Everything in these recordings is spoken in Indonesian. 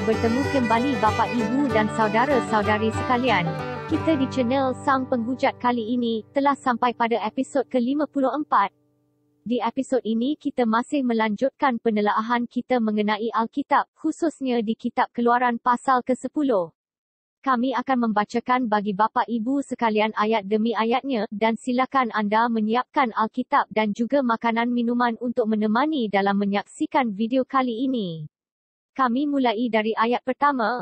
bertemu kembali Bapa Ibu dan saudara-saudari sekalian. Kita di channel Sang Penghujat kali ini telah sampai pada episod ke-54. Di episod ini kita masih melanjutkan penelaahan kita mengenai Alkitab, khususnya di Kitab Keluaran pasal ke-10. Kami akan membacakan bagi Bapa Ibu sekalian ayat demi ayatnya, dan silakan anda menyiapkan Alkitab dan juga makanan minuman untuk menemani dalam menyaksikan video kali ini. Kami mulai dari ayat pertama.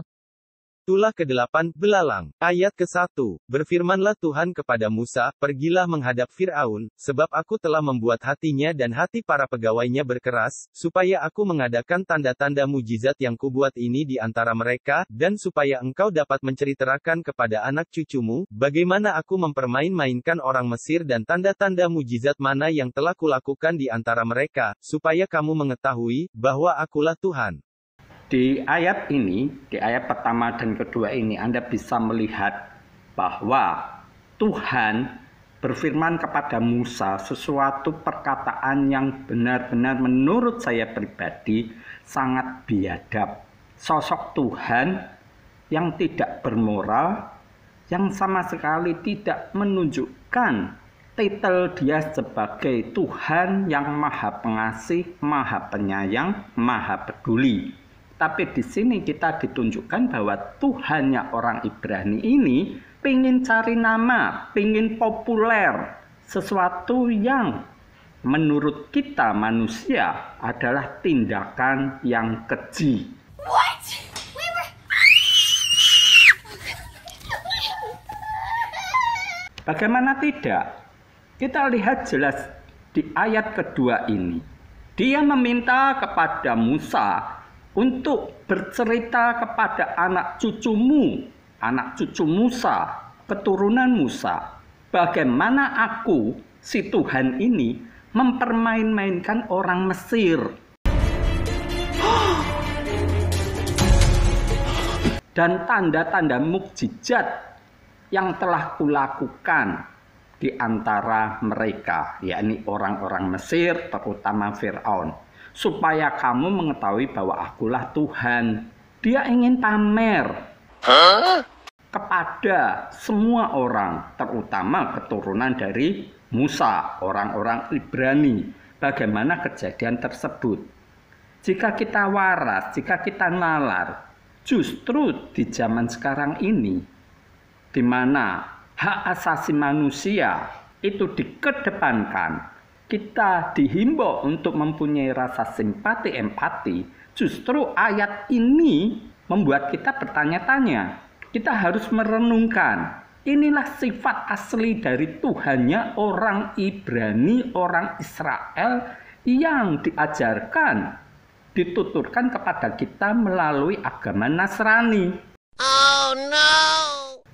Tulah ke-8, Belalang. Ayat ke-1. Berfirmanlah Tuhan kepada Musa, pergilah menghadap Fir'aun, sebab aku telah membuat hatinya dan hati para pegawainya berkeras, supaya aku mengadakan tanda-tanda mujizat yang kubuat ini di antara mereka, dan supaya engkau dapat menceritakan kepada anak cucumu, bagaimana aku mempermain-mainkan orang Mesir dan tanda-tanda mujizat mana yang telah kulakukan di antara mereka, supaya kamu mengetahui, bahwa akulah Tuhan. Di ayat ini, di ayat pertama dan kedua ini, Anda bisa melihat bahwa Tuhan berfirman kepada Musa sesuatu perkataan yang benar-benar menurut saya pribadi sangat biadab. Sosok Tuhan yang tidak bermoral, yang sama sekali tidak menunjukkan titel dia sebagai Tuhan yang Maha Pengasih, Maha Penyayang, Maha Peduli. Tapi di sini kita ditunjukkan bahwa Tuhannya orang Ibrani ini pingin cari nama, pingin populer. Sesuatu yang menurut kita manusia adalah tindakan yang keji. What? Bagaimana tidak? Kita lihat jelas di ayat kedua ini. Dia meminta kepada Musa untuk bercerita kepada anak cucumu, anak cucu Musa, keturunan Musa, bagaimana aku, si Tuhan ini, mempermain-mainkan orang Mesir. Dan tanda-tanda mukjizat yang telah kulakukan di antara mereka, yakni orang-orang Mesir, terutama Fir'aun. Supaya kamu mengetahui bahwa akulah Tuhan. Dia ingin pamer kepada semua orang, terutama keturunan dari Musa, orang-orang Ibrani. Bagaimana kejadian tersebut? Jika kita waras, jika kita nalar, justru di zaman sekarang ini, di mana hak asasi manusia itu dikedepankan, kita dihimbau untuk mempunyai rasa simpati, empati. Justru ayat ini membuat kita bertanya-tanya. Kita harus merenungkan. Inilah sifat asli dari Tuhannya orang Ibrani, orang Israel yang diajarkan, dituturkan kepada kita melalui agama Nasrani. Oh no!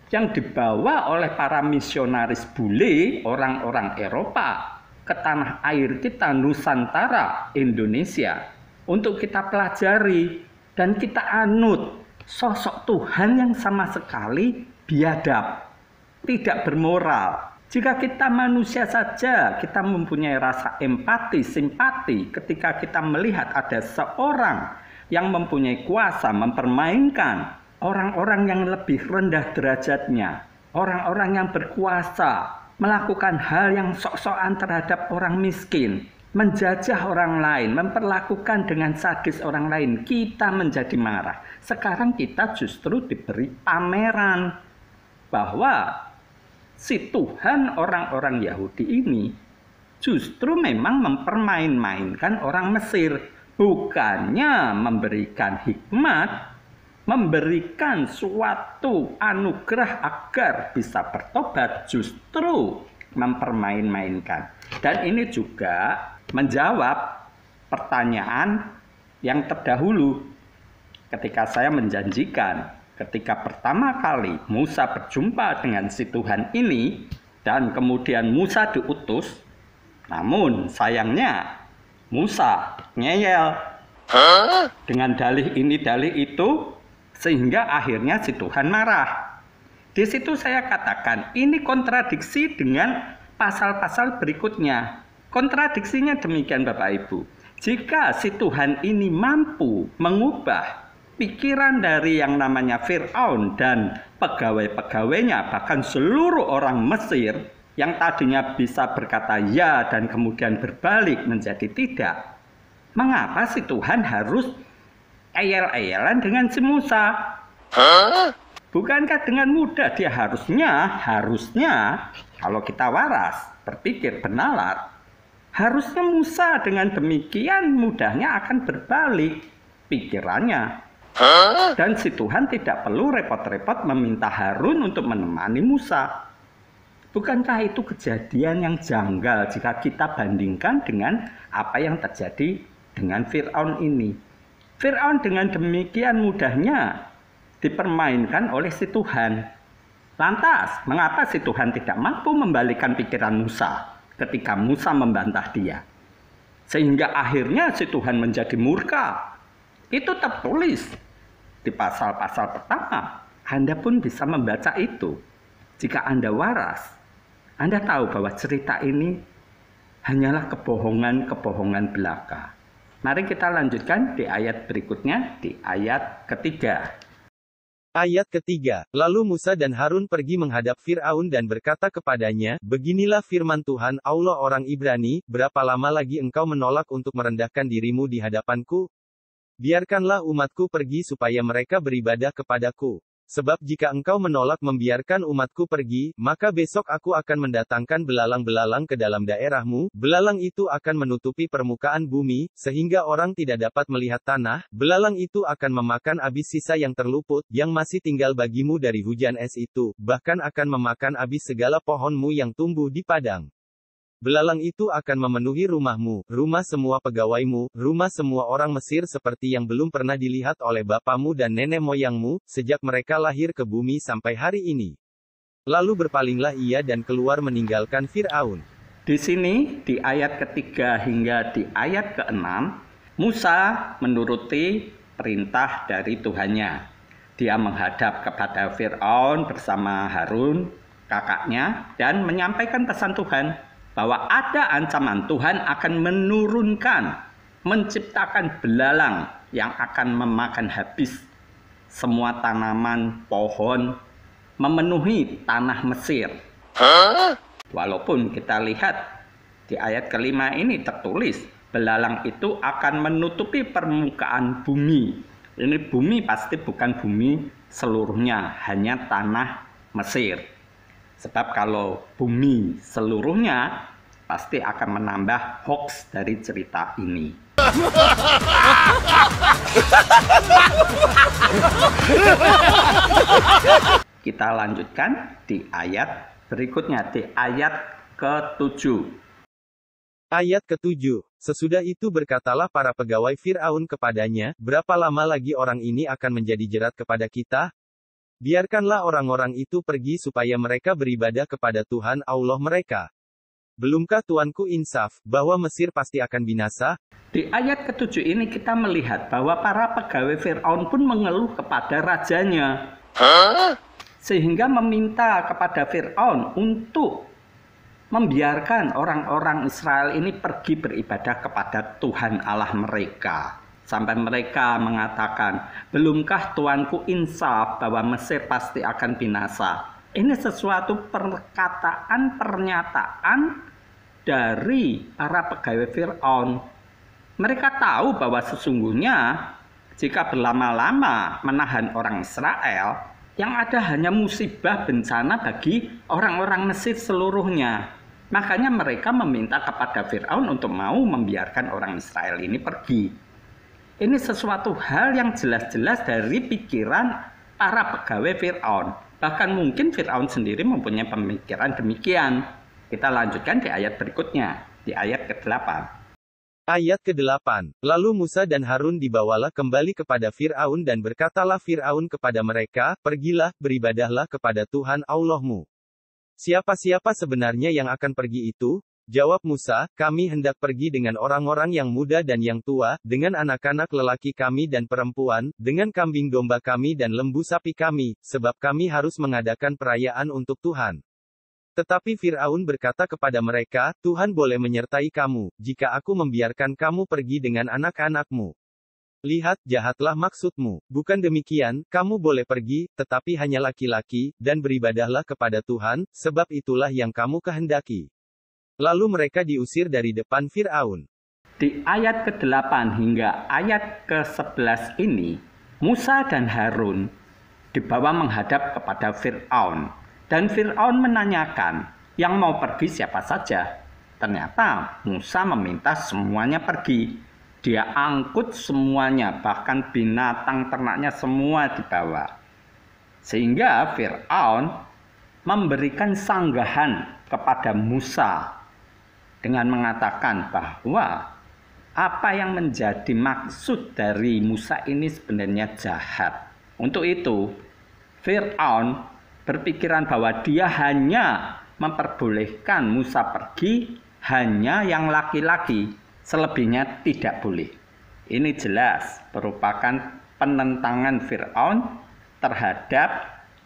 Yang dibawa oleh para misionaris bule, orang-orang Eropa, ke tanah air kita Nusantara, Indonesia, untuk kita pelajari dan kita anut sosok Tuhan yang sama sekali biadab, tidak bermoral. Jika kita manusia saja, kita mempunyai rasa empati, simpati ketika kita melihat ada seorang yang mempunyai kuasa mempermainkan orang-orang yang lebih rendah derajatnya, orang-orang yang berkuasa, melakukan hal yang sok-sokan terhadap orang miskin, menjajah orang lain, memperlakukan dengan sadis orang lain, kita menjadi marah. Sekarang kita justru diberi pameran bahwa si Tuhan orang-orang Yahudi ini justru memang mempermain-mainkan orang Mesir, bukannya memberikan hikmat, memberikan suatu anugerah agar bisa bertobat, justru mempermain-mainkan. Dan ini juga menjawab pertanyaan yang terdahulu ketika saya menjanjikan, ketika pertama kali Musa berjumpa dengan si Tuhan ini dan kemudian Musa diutus, namun sayangnya Musa ngeyel dengan dalih ini dalih itu, sehingga akhirnya si Tuhan marah. Di situ saya katakan ini kontradiksi dengan pasal-pasal berikutnya. Kontradiksinya demikian Bapak Ibu. Jika si Tuhan ini mampu mengubah pikiran dari yang namanya Fir'aun dan pegawai-pegawainya, bahkan seluruh orang Mesir yang tadinya bisa berkata ya dan kemudian berbalik menjadi tidak. Mengapa si Tuhan harus ayel-ayelan dengan si Musa? Bukankah dengan mudah dia harusnya kalau kita waras, berpikir benalar, harusnya Musa dengan demikian mudahnya akan berbalik pikirannya. Dan si Tuhan tidak perlu repot-repot meminta Harun untuk menemani Musa. Bukankah itu kejadian yang janggal jika kita bandingkan dengan apa yang terjadi dengan Fir'aun ini? Fir'aun dengan demikian mudahnya dipermainkan oleh si Tuhan. Lantas, mengapa si Tuhan tidak mampu membalikkan pikiran Musa ketika Musa membantah dia? Sehingga akhirnya si Tuhan menjadi murka. Itu tertulis di pasal-pasal pertama. Anda pun bisa membaca itu. Jika Anda waras, Anda tahu bahwa cerita ini hanyalah kebohongan-kebohongan belaka. Mari kita lanjutkan di ayat berikutnya, di ayat ketiga. Ayat ketiga, lalu Musa dan Harun pergi menghadap Fir'aun dan berkata kepadanya, beginilah firman Tuhan Allah orang Ibrani, berapa lama lagi engkau menolak untuk merendahkan dirimu di hadapanku? Biarkanlah umatku pergi supaya mereka beribadah kepadaku. Sebab jika engkau menolak membiarkan umatku pergi, maka besok aku akan mendatangkan belalang-belalang ke dalam daerahmu, belalang itu akan menutupi permukaan bumi, sehingga orang tidak dapat melihat tanah, belalang itu akan memakan habis sisa yang terluput, yang masih tinggal bagimu dari hujan es itu, bahkan akan memakan habis segala pohonmu yang tumbuh di padang. Belalang itu akan memenuhi rumahmu, rumah semua pegawaimu, rumah semua orang Mesir seperti yang belum pernah dilihat oleh bapamu dan nenek moyangmu, sejak mereka lahir ke bumi sampai hari ini. Lalu berpalinglah ia dan keluar meninggalkan Fir'aun. Di sini, di ayat ketiga hingga di ayat keenam, Musa menuruti perintah dari Tuhannya. Dia menghadap kepada Fir'aun bersama Harun, kakaknya, dan menyampaikan pesan Tuhan, bahwa ada ancaman Tuhan akan menurunkan, menciptakan belalang yang akan memakan habis semua tanaman, pohon, memenuhi tanah Mesir. Walaupun kita lihat di ayat kelima ini tertulis, belalang itu akan menutupi permukaan bumi. Ini bumi pasti bukan bumi seluruhnya, hanya tanah Mesir. Sebab kalau bumi seluruhnya, pasti akan menambah hoax dari cerita ini. Kita lanjutkan di ayat berikutnya, di ayat ke-7. Ayat ke-7. Sesudah itu berkatalah para pegawai Fir'aun kepadanya, berapa lama lagi orang ini akan menjadi jerat kepada kita? Biarkanlah orang-orang itu pergi supaya mereka beribadah kepada Tuhan Allah mereka. Belumkah Tuanku insaf, bahwa Mesir pasti akan binasa? Di ayat ke-7 ini kita melihat bahwa para pegawai Fir'aun pun mengeluh kepada rajanya. Sehingga meminta kepada Fir'aun untuk membiarkan orang-orang Israel ini pergi beribadah kepada Tuhan Allah mereka. Sampai mereka mengatakan, belumkah Tuanku insaf bahwa Mesir pasti akan binasa? Ini sesuatu perkataan, pernyataan dari para pegawai Fir'aun. Mereka tahu bahwa sesungguhnya jika berlama-lama menahan orang Israel, yang ada hanya musibah bencana bagi orang-orang Mesir seluruhnya. Makanya mereka meminta kepada Fir'aun untuk mau membiarkan orang Israel ini pergi. Ini sesuatu hal yang jelas-jelas dari pikiran para pegawai Fir'aun. Bahkan mungkin Fir'aun sendiri mempunyai pemikiran demikian. Kita lanjutkan di ayat berikutnya, di ayat ke-8. Ayat ke-8. Lalu Musa dan Harun dibawalah kembali kepada Fir'aun dan berkatalah Fir'aun kepada mereka, pergilah, beribadahlah kepada Tuhan Allahmu. Siapa-siapa sebenarnya yang akan pergi itu? Jawab Musa, kami hendak pergi dengan orang-orang yang muda dan yang tua, dengan anak-anak lelaki kami dan perempuan, dengan kambing domba kami dan lembu sapi kami, sebab kami harus mengadakan perayaan untuk Tuhan. Tetapi Fir'aun berkata kepada mereka, Tuhan boleh menyertai kamu, jika aku membiarkan kamu pergi dengan anak-anakmu. Lihat, jahatlah maksudmu. Bukan demikian, kamu boleh pergi, tetapi hanya laki-laki, dan beribadahlah kepada Tuhan, sebab itulah yang kamu kehendaki. Lalu mereka diusir dari depan Fir'aun. Di ayat ke-8 hingga ayat ke-11 ini, Musa dan Harun dibawa menghadap kepada Fir'aun. Dan Fir'aun menanyakan, yang mau pergi siapa saja? Ternyata Musa meminta semuanya pergi. Dia angkut semuanya, bahkan binatang ternaknya semua dibawa. Sehingga Fir'aun memberikan sanggahan kepada Musa dengan mengatakan bahwa apa yang menjadi maksud dari Musa ini sebenarnya jahat. Untuk itu, Fir'aun berpikiran bahwa dia hanya memperbolehkan Musa pergi hanya yang laki-laki, selebihnya tidak boleh. Ini jelas merupakan penentangan Fir'aun terhadap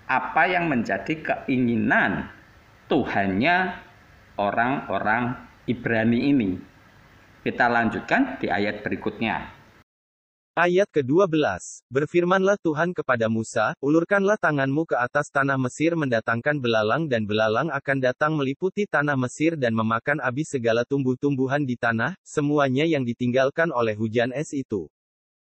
apa yang menjadi keinginan Tuhannya orang-orang Ibrani ini. Kita lanjutkan di ayat berikutnya. Ayat ke-12, berfirmanlah Tuhan kepada Musa, ulurkanlah tanganmu ke atas tanah Mesir mendatangkan belalang dan belalang akan datang meliputi tanah Mesir dan memakan habis segala tumbuh-tumbuhan di tanah, semuanya yang ditinggalkan oleh hujan es itu.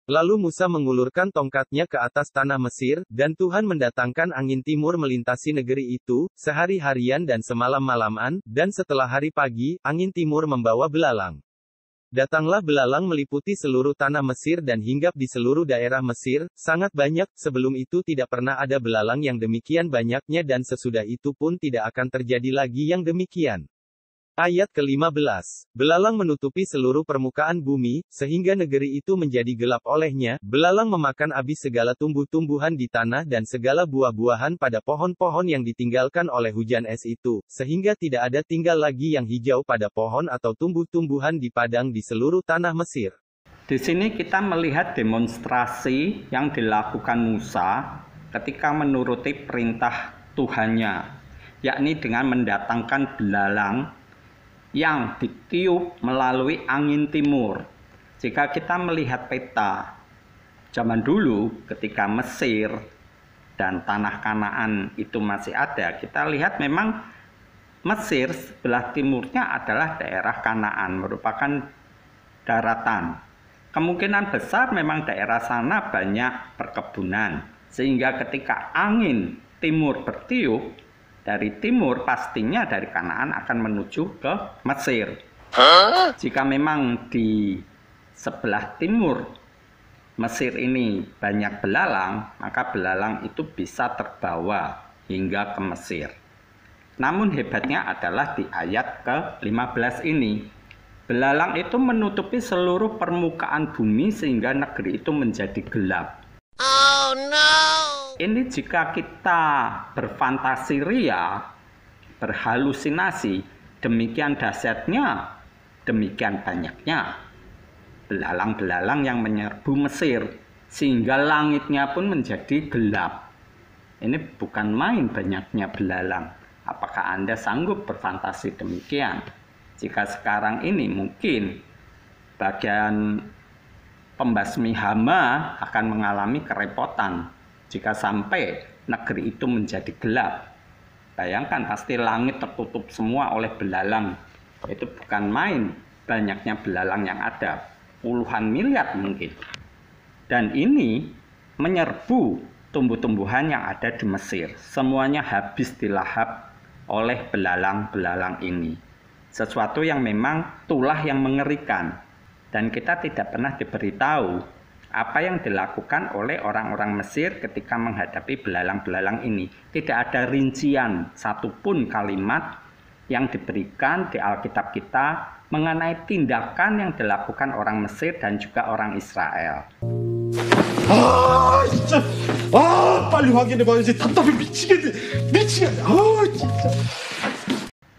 Lalu Musa mengulurkan tongkatnya ke atas tanah Mesir, dan Tuhan mendatangkan angin timur melintasi negeri itu, sehari-harian dan semalam-malaman, dan setelah hari pagi, angin timur membawa belalang. Datanglah belalang meliputi seluruh tanah Mesir dan hinggap di seluruh daerah Mesir, sangat banyak, sebelum itu tidak pernah ada belalang yang demikian banyaknya dan sesudah itu pun tidak akan terjadi lagi yang demikian. Ayat ke-15, belalang menutupi seluruh permukaan bumi, sehingga negeri itu menjadi gelap olehnya, belalang memakan habis segala tumbuh-tumbuhan di tanah dan segala buah-buahan pada pohon-pohon yang ditinggalkan oleh hujan es itu, sehingga tidak ada tinggal lagi yang hijau pada pohon atau tumbuh-tumbuhan di padang di seluruh tanah Mesir. Di sini kita melihat demonstrasi yang dilakukan Musa ketika menuruti perintah Tuhannya, yakni dengan mendatangkan belalang yang ditiup melalui angin timur. Jika kita melihat peta zaman dulu ketika Mesir dan tanah Kanaan itu masih ada, kita lihat memang Mesir sebelah timurnya adalah daerah Kanaan, merupakan daratan. Kemungkinan besar memang daerah sana banyak perkebunan, sehingga ketika angin timur bertiup, dari timur pastinya dari Kanaan akan menuju ke Mesir. Jika memang di sebelah timur Mesir ini banyak belalang, maka belalang itu bisa terbawa hingga ke Mesir. Namun hebatnya adalah di ayat ke-15 ini. Belalang itu menutupi seluruh permukaan bumi sehingga negeri itu menjadi gelap. Oh no! Ini jika kita berfantasi ria, berhalusinasi, demikian dahsyatnya, demikian banyaknya belalang-belalang yang menyerbu Mesir, sehingga langitnya pun menjadi gelap. Ini bukan main banyaknya belalang. Apakah Anda sanggup berfantasi demikian? Jika sekarang ini mungkin bagian pembasmi hama akan mengalami kerepotan jika sampai negeri itu menjadi gelap. Bayangkan pasti langit tertutup semua oleh belalang. Itu bukan main banyaknya belalang yang ada, puluhan miliar mungkin. Dan ini menyerbu tumbuh-tumbuhan yang ada di Mesir. Semuanya habis dilahap oleh belalang-belalang ini. Sesuatu yang memang tulah yang mengerikan. Dan kita tidak pernah diberitahu apa yang dilakukan oleh orang-orang Mesir ketika menghadapi belalang-belalang ini. Tidak ada rincian satupun kalimat yang diberikan di Alkitab kita mengenai tindakan yang dilakukan orang Mesir dan juga orang Israel. 진짜. 빨리 확인해봐. 이제 답답해 미치겠네. 진짜.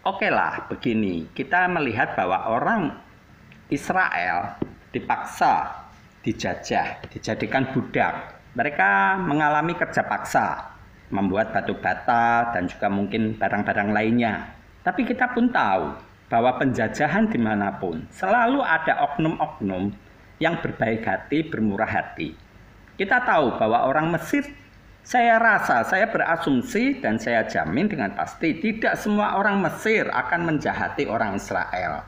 Oke lah, begini. Kita melihat bahwa orang Israel dipaksa dijajah, dijadikan budak. Mereka mengalami kerja paksa, membuat batu bata dan juga mungkin barang-barang lainnya. Tapi kita pun tahu bahwa penjajahan dimanapun selalu ada oknum-oknum yang berbaik hati, bermurah hati. Kita tahu bahwa orang Mesir, saya berasumsi dan saya jamin dengan pasti tidak semua orang Mesir akan menjahati orang Israel.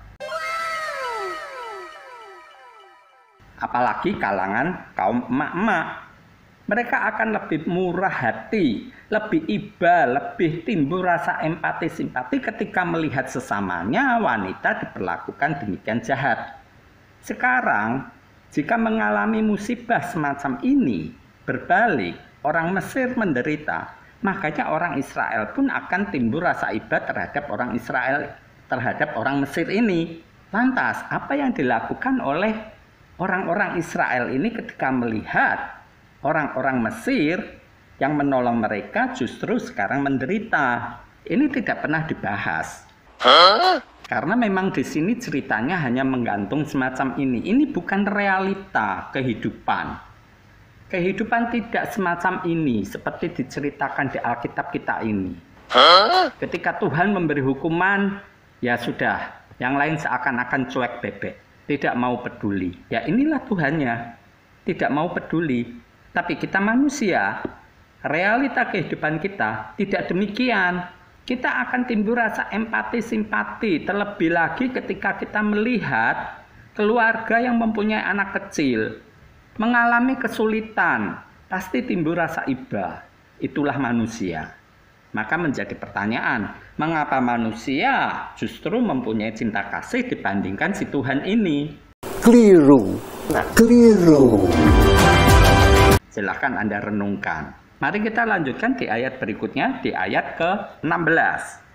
Apalagi kalangan kaum emak-emak. Mereka akan lebih murah hati, lebih iba, lebih timbul rasa empati simpati ketika melihat sesamanya wanita diperlakukan demikian jahat. Sekarang, jika mengalami musibah semacam ini, berbalik, orang Mesir menderita, makanya orang Israel pun akan timbul rasa iba terhadap orang Israel, terhadap orang Mesir ini. Lantas, apa yang dilakukan oleh orang-orang Israel ini ketika melihat orang-orang Mesir yang menolong mereka justru sekarang menderita? Ini tidak pernah dibahas. Karena memang di sini ceritanya hanya menggantung semacam ini. Ini bukan realita kehidupan. Kehidupan tidak semacam ini seperti diceritakan di Alkitab kita ini. Ketika Tuhan memberi hukuman, ya sudah, yang lain seakan-akan cuek bebek, tidak mau peduli. Ya inilah Tuhannya, tidak mau peduli. Tapi kita manusia, realita kehidupan kita tidak demikian. Kita akan timbul rasa empati, simpati. Terlebih lagi ketika kita melihat keluarga yang mempunyai anak kecil mengalami kesulitan, pasti timbul rasa iba. Itulah manusia. Maka menjadi pertanyaan, mengapa manusia justru mempunyai cinta kasih dibandingkan si Tuhan ini? Keliru. Silahkan Anda renungkan. Mari kita lanjutkan di ayat berikutnya, di ayat ke-16.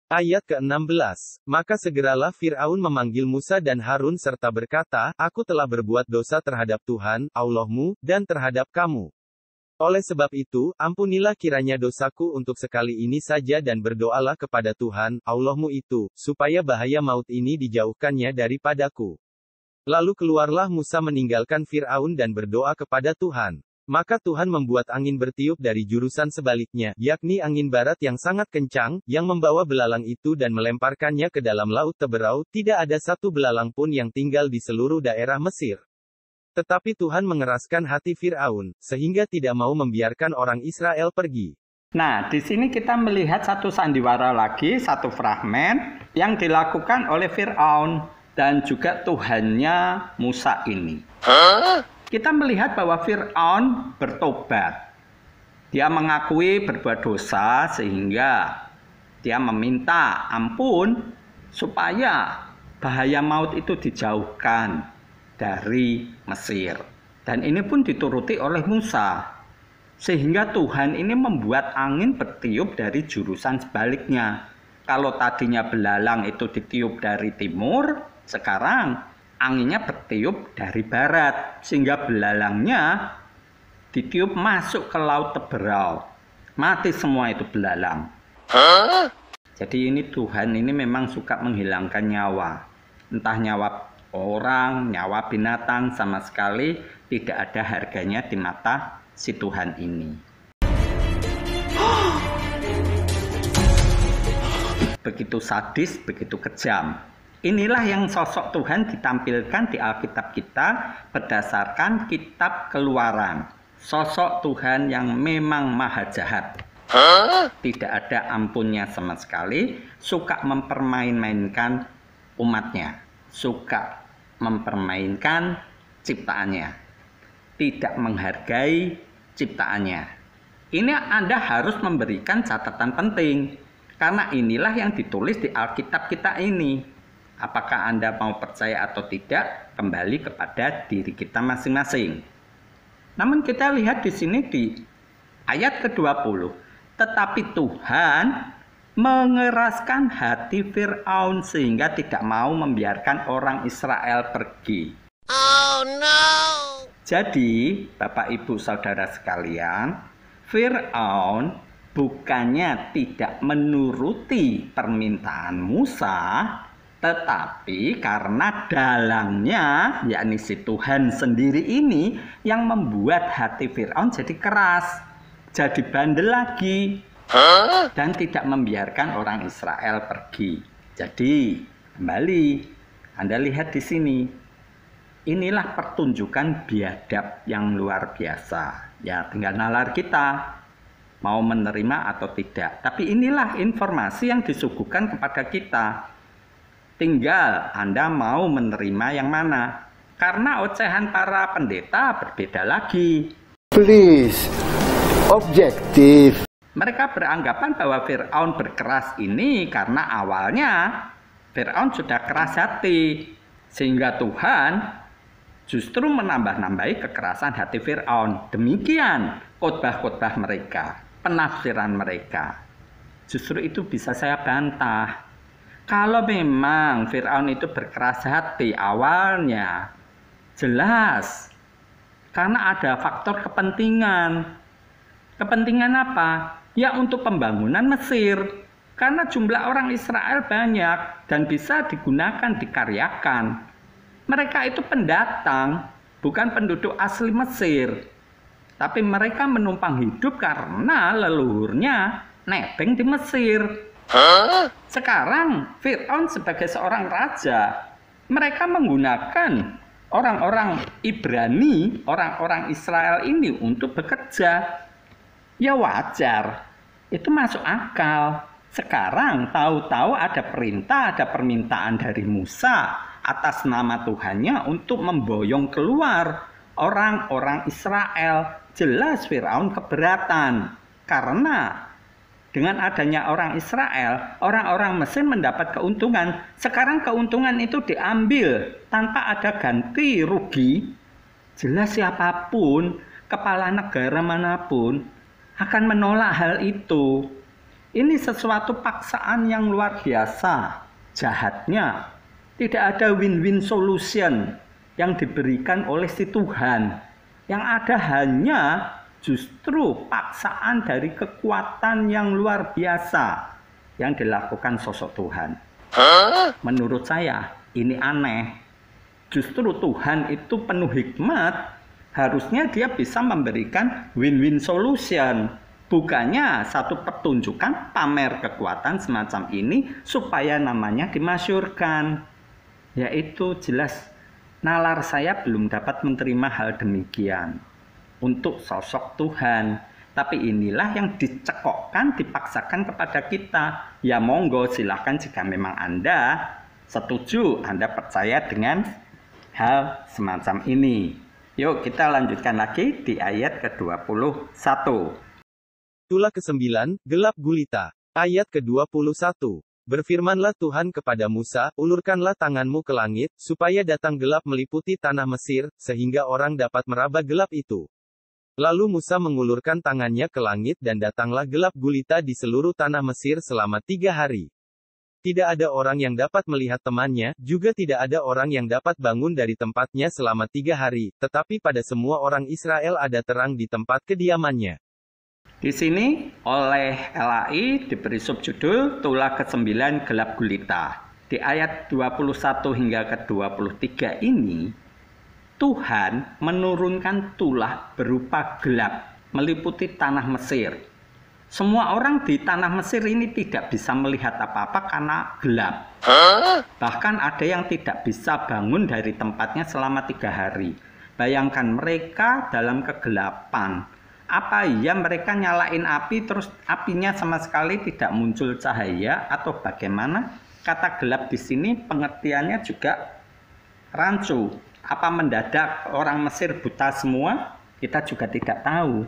Ayat ke-16. Maka segeralah Fir'aun memanggil Musa dan Harun serta berkata, Aku telah berbuat dosa terhadap Tuhan, Allahmu, dan terhadap kamu. Oleh sebab itu, ampunilah kiranya dosaku untuk sekali ini saja dan berdoalah kepada Tuhan, Allahmu itu, supaya bahaya maut ini dijauhkannya daripadaku. Lalu keluarlah Musa meninggalkan Fir'aun dan berdoa kepada Tuhan. Maka Tuhan membuat angin bertiup dari jurusan sebaliknya, yakni angin barat yang sangat kencang, yang membawa belalang itu dan melemparkannya ke dalam laut Teberau. Tidak ada satu belalang pun yang tinggal di seluruh daerah Mesir. Tetapi Tuhan mengeraskan hati Fir'aun, sehingga tidak mau membiarkan orang Israel pergi. Nah, di sini kita melihat satu sandiwara lagi, satu fragmen yang dilakukan oleh Fir'aun dan juga Tuhannya Musa ini. Kita melihat bahwa Fir'aun bertobat. Dia mengakui berbuat dosa sehingga dia meminta ampun supaya bahaya maut itu dijauhkan dari Mesir. Dan ini pun dituruti oleh Musa. Sehingga Tuhan ini membuat angin bertiup dari jurusan sebaliknya. Kalau tadinya belalang itu ditiup dari timur, sekarang anginnya bertiup dari barat, sehingga belalangnya ditiup masuk ke laut Teberau. Mati semua itu belalang. Jadi ini Tuhan ini memang suka menghilangkan nyawa. Entah nyawa orang, nyawa binatang, sama sekali tidak ada harganya di mata si Tuhan ini. Begitu sadis, begitu kejam. Inilah yang sosok Tuhan ditampilkan di Alkitab kita berdasarkan kitab Keluaran. Sosok Tuhan yang memang maha jahat. Tidak ada ampunnya sama sekali, suka mempermain-mainkan umatnya, suka mempermainkan ciptaannya, tidak menghargai ciptaannya. Ini Anda harus memberikan catatan penting, karena inilah yang ditulis di Alkitab kita ini. Apakah Anda mau percaya atau tidak, kembali kepada diri kita masing-masing. Namun kita lihat di sini di ayat ke-20. Tetapi Tuhan mengeraskan hati Fir'aun sehingga tidak mau membiarkan orang Israel pergi. Oh no! Jadi, Bapak Ibu Saudara sekalian, Fir'aun bukannya tidak menuruti permintaan Musa, tetapi karena dalangnya, yakni si Tuhan sendiri ini, yang membuat hati Fir'aun jadi keras, jadi bandel lagi, dan tidak membiarkan orang Israel pergi. Jadi, kembali, Anda lihat di sini, inilah pertunjukan biadab yang luar biasa. Ya, tinggal nalar kita mau menerima atau tidak. Tapi inilah informasi yang disuguhkan kepada kita. Tinggal Anda mau menerima yang mana. Karena ocehan para pendeta berbeda lagi. Please, objektif. Mereka beranggapan bahwa Fir'aun berkeras ini karena awalnya Fir'aun sudah keras hati. Sehingga Tuhan justru menambah-nambahi kekerasan hati Fir'aun. Demikian khotbah-khotbah mereka, penafsiran mereka. Justru itu bisa saya bantah. Kalau memang Fir'aun itu berkeras hati awalnya, jelas. Karena ada faktor kepentingan. Kepentingan apa? Ya untuk pembangunan Mesir. Karena jumlah orang Israel banyak dan bisa digunakan, dikaryakan. Mereka itu pendatang, bukan penduduk asli Mesir. Tapi mereka menumpang hidup karena leluhurnya nebeng di Mesir. Sekarang Fir'aun sebagai seorang raja, mereka menggunakan orang-orang Ibrani, orang-orang Israel ini untuk bekerja. Ya wajar, itu masuk akal. Sekarang tahu-tahu ada perintah, ada permintaan dari Musa atas nama Tuhannya untuk memboyong keluar orang-orang Israel. Jelas Fir'aun keberatan. Karena dengan adanya orang Israel, orang-orang Mesir mendapat keuntungan. Sekarang keuntungan itu diambil tanpa ada ganti rugi. Jelas siapapun, kepala negara manapun akan menolak hal itu. Ini sesuatu paksaan yang luar biasa. Jahatnya, tidak ada win-win solution yang diberikan oleh si Tuhan. Yang ada hanya justru paksaan dari kekuatan yang luar biasa yang dilakukan sosok Tuhan. Menurut saya, ini aneh. Justru Tuhan itu penuh hikmat. Harusnya dia bisa memberikan win-win solution. Bukannya satu pertunjukan pamer kekuatan semacam ini supaya namanya dimasyurkan. Yaitu jelas nalar saya belum dapat menerima hal demikian untuk sosok Tuhan. Tapi inilah yang dicekokkan, dipaksakan kepada kita. Ya monggo silahkan jika memang Anda setuju, Anda percaya dengan hal semacam ini. Yuk kita lanjutkan lagi di ayat ke-21. Tulah ke-9, gelap gulita. Ayat ke-21. Berfirmanlah Tuhan kepada Musa, ulurkanlah tanganmu ke langit, supaya datang gelap meliputi tanah Mesir, sehingga orang dapat meraba gelap itu. Lalu Musa mengulurkan tangannya ke langit dan datanglah gelap gulita di seluruh tanah Mesir selama 3 hari. Tidak ada orang yang dapat melihat temannya, juga tidak ada orang yang dapat bangun dari tempatnya selama 3 hari, tetapi pada semua orang Israel ada terang di tempat kediamannya. Di sini oleh LAI diberi subjudul Tulah ke-9 gelap gulita. Di ayat 21 hingga ke-23 ini, Tuhan menurunkan tulah berupa gelap meliputi tanah Mesir. Semua orang di tanah Mesir ini tidak bisa melihat apa-apa karena gelap. Bahkan ada yang tidak bisa bangun dari tempatnya selama 3 hari. Bayangkan mereka dalam kegelapan. Apa iya mereka nyalain api terus apinya sama sekali tidak muncul cahaya atau bagaimana? Kata gelap di sini pengertiannya juga rancu. Apa mendadak orang Mesir buta semua? Kita juga tidak tahu.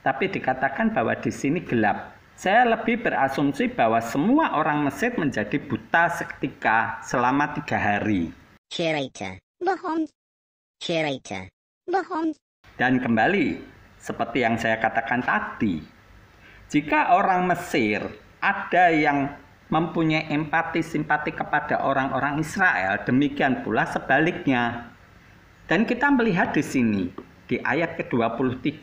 Tapi dikatakan bahwa di sini gelap. Saya lebih berasumsi bahwa semua orang Mesir menjadi buta seketika selama 3 hari. Dan kembali, seperti yang saya katakan tadi, jika orang Mesir ada yang mempunyai empati simpati kepada orang-orang Israel, demikian pula sebaliknya. Dan kita melihat di sini, di ayat ke-23,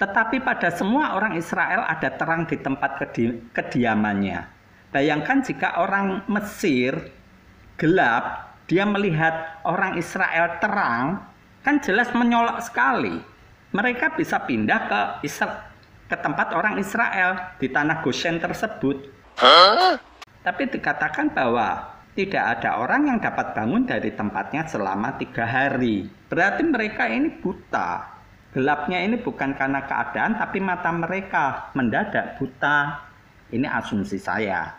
tetapi pada semua orang Israel ada terang di tempat kediamannya. Bayangkan jika orang Mesir gelap, dia melihat orang Israel terang, kan jelas menyolok sekali. Mereka bisa pindah ke tempat orang Israel di tanah Goshen tersebut. Tapi dikatakan bahwa tidak ada orang yang dapat bangun dari tempatnya selama 3 hari. Berarti mereka ini buta. Gelapnya ini bukan karena keadaan, tapi mata mereka mendadak buta. Ini asumsi saya.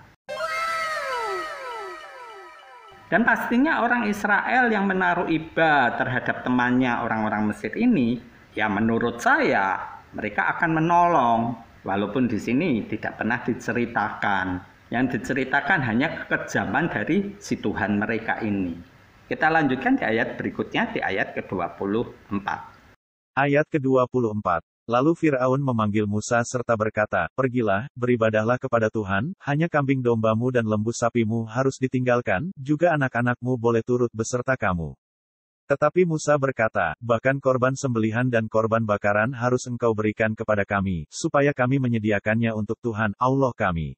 Dan pastinya orang Israel yang menaruh iba terhadap temannya orang-orang Mesir ini, ya menurut saya mereka akan menolong. Walaupun di sini tidak pernah diceritakan. Yang diceritakan hanya kekejaman dari si Tuhan mereka ini. Kita lanjutkan di ayat berikutnya, di ayat ke-24. Ayat ke-24. Lalu Fir'aun memanggil Musa serta berkata, "Pergilah, beribadahlah kepada Tuhan, hanya kambing dombamu dan lembu sapimu harus ditinggalkan, juga anak-anakmu boleh turut beserta kamu." Tetapi Musa berkata, "Bahkan korban sembelihan dan korban bakaran harus engkau berikan kepada kami, supaya kami menyediakannya untuk Tuhan, Allah kami.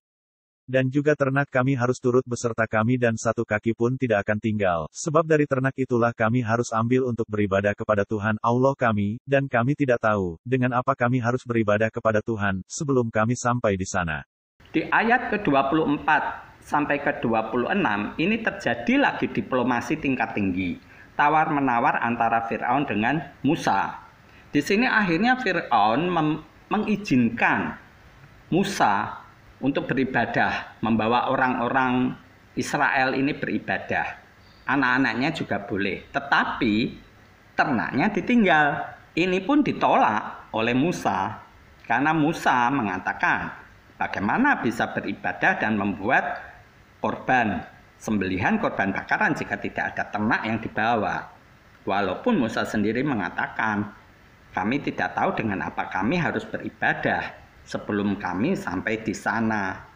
Dan juga ternak kami harus turut beserta kami dan satu kaki pun tidak akan tinggal, sebab dari ternak itulah kami harus ambil untuk beribadah kepada Tuhan, Allah kami, dan kami tidak tahu, dengan apa kami harus beribadah kepada Tuhan, sebelum kami sampai di sana." Di ayat ke-24 sampai ke-26, ini terjadi lagi diplomasi tingkat tinggi. Tawar-menawar antara Fir'aun dengan Musa. Di sini akhirnya Fir'aun mengizinkan Musa untuk beribadah, membawa orang-orang Israel ini beribadah. Anak-anaknya juga boleh, tetapi ternaknya ditinggal. Ini pun ditolak oleh Musa, karena Musa mengatakan, bagaimana bisa beribadah dan membuat korban sembelihan, korban bakaran jika tidak ada ternak yang dibawa. Walaupun Musa sendiri mengatakan, kami tidak tahu dengan apa kami harus beribadah sebelum kami sampai di sana.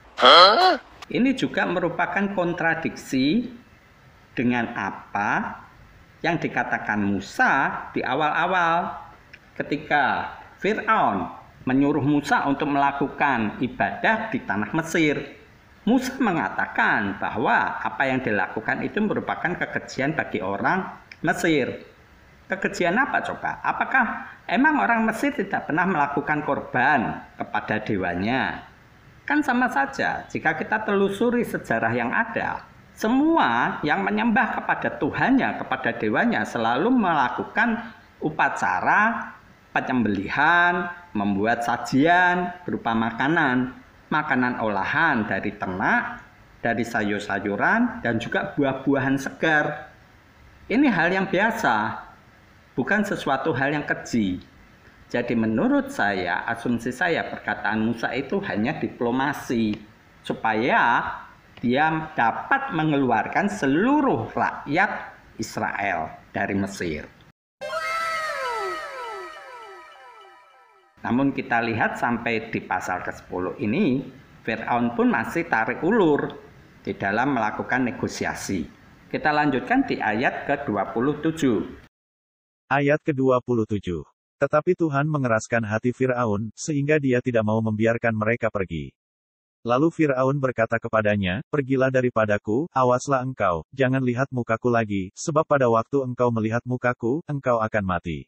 Ini juga merupakan kontradiksi dengan apa yang dikatakan Musa di awal-awal ketika Fir'aun menyuruh Musa untuk melakukan ibadah di tanah Mesir. Musa mengatakan bahwa apa yang dilakukan itu merupakan kekejian bagi orang Mesir. Kekejian apa coba? Apakah emang orang Mesir tidak pernah melakukan korban kepada dewanya? Kan sama saja, jika kita telusuri sejarah yang ada, semua yang menyembah kepada Tuhannya, kepada dewanya, selalu melakukan upacara penyembelihan, membuat sajian berupa makanan, makanan olahan dari ternak, dari sayur-sayuran, dan juga buah-buahan segar. Ini hal yang biasa, bukan sesuatu hal yang keji. Jadi menurut saya, asumsi saya, perkataan Musa itu hanya diplomasi, supaya dia dapat mengeluarkan seluruh rakyat Israel dari Mesir. Namun kita lihat sampai di pasal ke-10 ini, Fir'aun pun masih tarik ulur di dalam melakukan negosiasi. Kita lanjutkan di ayat ke-27. Ayat ke-27. Tetapi Tuhan mengeraskan hati Fir'aun, sehingga dia tidak mau membiarkan mereka pergi. Lalu Fir'aun berkata kepadanya, "Pergilah daripadaku, awaslah engkau, jangan lihat mukaku lagi, sebab pada waktu engkau melihat mukaku, engkau akan mati."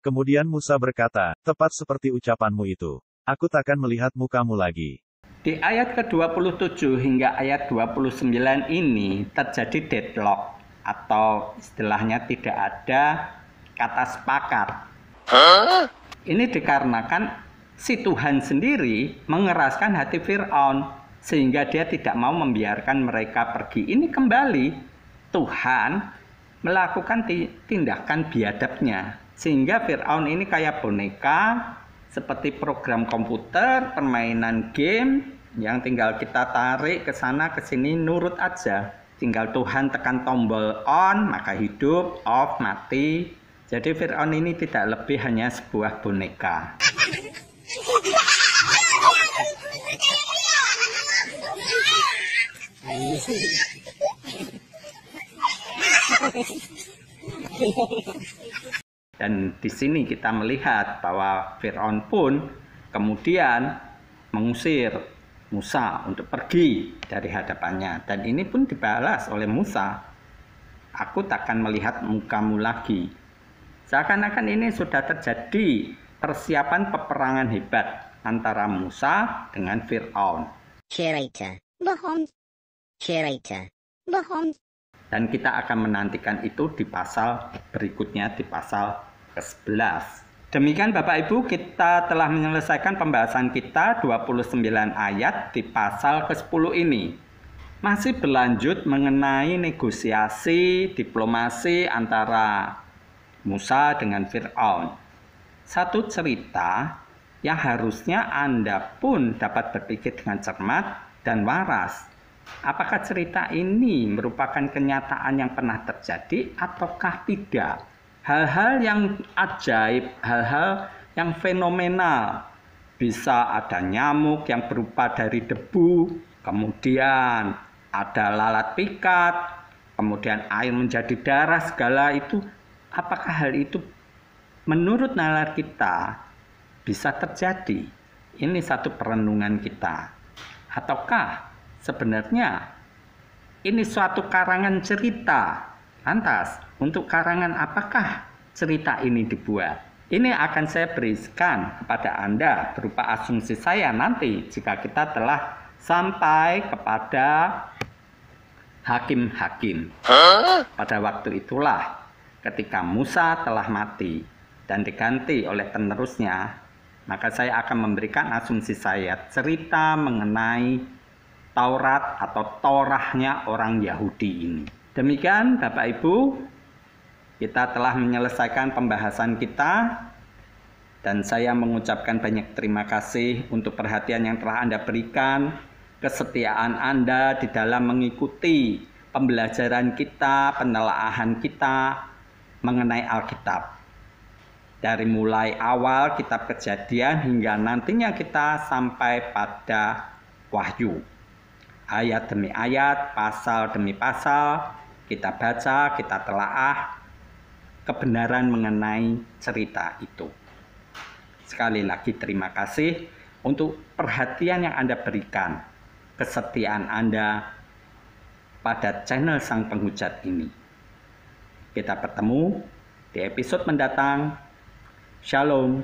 Kemudian Musa berkata, "Tepat seperti ucapanmu itu. Aku takkan melihat mukamu lagi." Di ayat ke-27 hingga ayat 29 ini terjadi deadlock, atau istilahnya tidak ada kata sepakat. Ini dikarenakan si Tuhan sendiri mengeraskan hati Fir'aun, sehingga dia tidak mau membiarkan mereka pergi. Ini kembali Tuhan melakukan tindakan biadabnya, sehingga Fir'aun ini kayak boneka, seperti program komputer, permainan game, yang tinggal kita tarik ke sana ke sini nurut aja. Tinggal Tuhan tekan tombol on, maka hidup, off, mati. Jadi Fir'aun ini tidak lebih hanya sebuah boneka. Dan di sini kita melihat bahwa Fir'aun pun kemudian mengusir Musa untuk pergi dari hadapannya. Dan ini pun dibalas oleh Musa, "Aku takkan melihat mukamu lagi." Seakan-akan ini sudah terjadi persiapan peperangan hebat antara Musa dengan Fir'aun. Curator. Bohong. Curator. Dan kita akan menantikan itu di pasal berikutnya, di pasal ke-11. Demikian Bapak Ibu, kita telah menyelesaikan pembahasan kita 29 ayat di pasal ke-10 ini. Masih berlanjut mengenai negosiasi diplomasi antara Musa dengan Fir'aun. Satu cerita yang harusnya Anda pun dapat berpikir dengan cermat dan waras. Apakah cerita ini merupakan kenyataan yang pernah terjadi ataukah tidak? Hal-hal yang ajaib, hal-hal yang fenomenal. Bisa ada nyamuk yang berupa dari debu, kemudian ada lalat pikat, kemudian air menjadi darah, segala itu. Apakah hal itu menurut nalar kita bisa terjadi? Ini satu perenungan kita. Ataukah sebenarnya ini suatu karangan cerita? Lantas, untuk karangan apakah cerita ini dibuat? Ini akan saya berikan kepada Anda berupa asumsi saya nanti jika kita telah sampai kepada hakim-hakim. Pada waktu itulah ketika Musa telah mati dan diganti oleh penerusnya, maka saya akan memberikan asumsi saya cerita mengenai Taurat atau Torahnya orang Yahudi ini. Demikian Bapak Ibu, kita telah menyelesaikan pembahasan kita dan saya mengucapkan banyak terima kasih untuk perhatian yang telah Anda berikan, kesetiaan Anda di dalam mengikuti pembelajaran kita, penelaahan kita mengenai Alkitab. Dari mulai awal kitab Kejadian hingga nantinya kita sampai pada Wahyu. Ayat demi ayat, pasal demi pasal, kita baca, kita telaah kebenaran mengenai cerita itu. Sekali lagi terima kasih untuk perhatian yang Anda berikan, kesetiaan Anda pada channel Sang Penghujat ini. Kita bertemu di episode mendatang. Shalom.